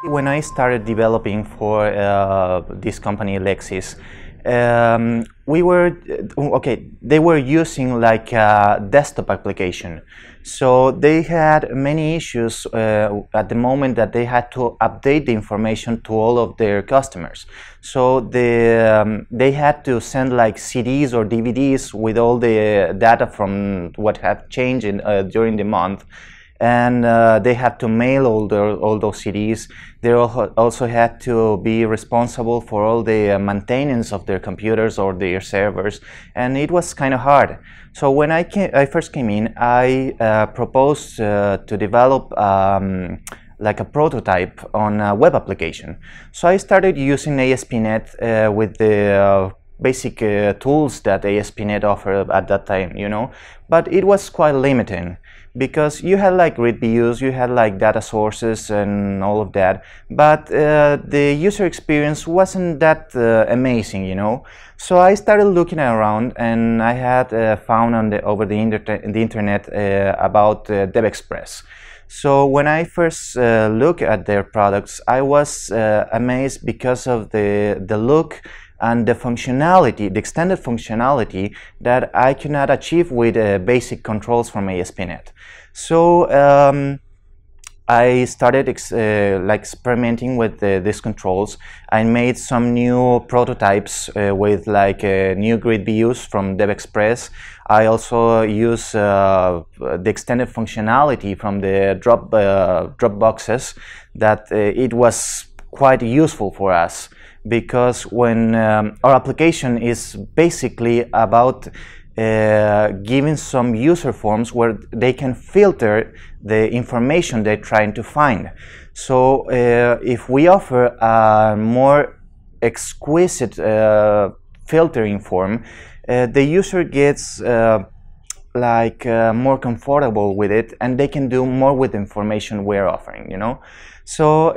When I started developing for this company Lexis, they were using like a desktop application. So they had many issues at the moment that they had to update the information to all of their customers. So they had to send like CDs or DVDs with all the data from what have changed during the month. And they had to mail all those CDs. They also had to be responsible for all the maintenance of their computers or their servers, and it was kind of hard. So when I first came in, I proposed to develop like a prototype on a web application. So I started using ASP.NET with the basic tools that ASP.NET offered at that time, you know, but it was quite limiting, because you had like grid views, you had like data sources and all of that, but the user experience wasn't that amazing, you know. So I started looking around, and I had found over the internet about DevExpress. So when I first looked at their products, I was amazed because of the look and the functionality, the extended functionality that I could not achieve with basic controls from ASP.NET. So I started like experimenting with these controls. I made some new prototypes with like new grid views from DevExpress. I also use the extended functionality from the drop boxes that it was quite useful for us, because when our application is basically about giving some user forms where they can filter the information they're trying to find. So if we offer a more exquisite filtering form, the user gets more comfortable with it, and they can do more with the information we're offering, you know. So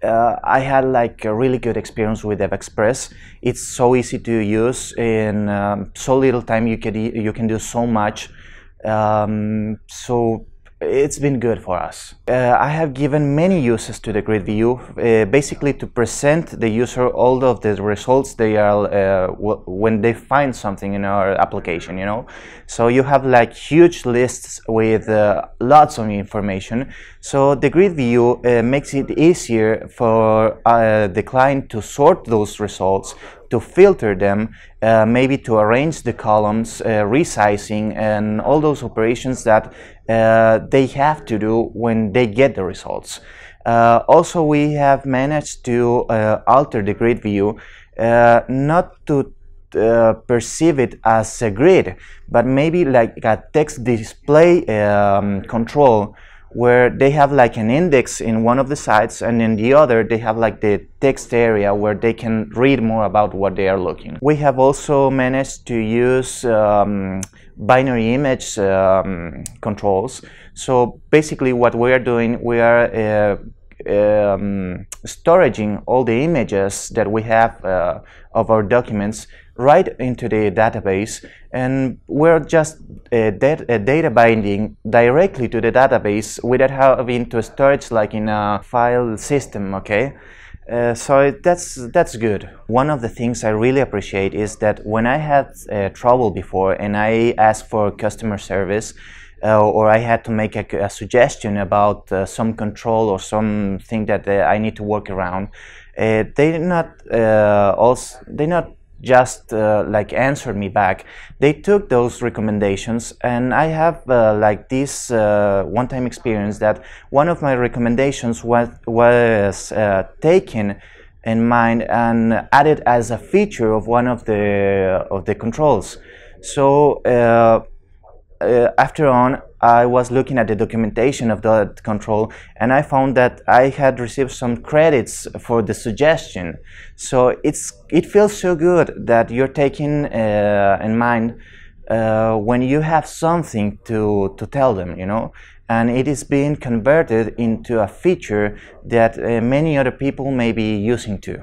I had like a really good experience with DevExpress. It's so easy to use. In so little time you can do so much. So it's been good for us. I have given many uses to the grid view, basically to present the user all of the results they are when they find something in our application, you know. So you have like huge lists with lots of information. So the grid view makes it easier for the client to sort those results, to filter them, maybe to arrange the columns, resizing, and all those operations that they have to do when they get the results. Also, we have managed to alter the grid view, not to perceive it as a grid, but maybe like a text display control, where they have like an index in one of the sides, and in the other they have like the text area where they can read more about what they are looking. We have also managed to use binary image controls. So basically what we are doing, we are storing all the images that we have of our documents right into the database, and we're just data binding directly to the database without having to storage like in a file system, okay? So that's good. One of the things I really appreciate is that when I had trouble before and I asked for customer service, or I had to make a suggestion about some control or something that I need to work around, they not just like answered me back. They took those recommendations, and I have like this one-time experience that one of my recommendations was taken in mind and added as a feature of one of the controls. So after on, I was looking at the documentation of that control, and I found that I had received some credits for the suggestion. So it feels so good that you're taking in mind when you have something to tell them, you know, and it is being converted into a feature that many other people may be using too.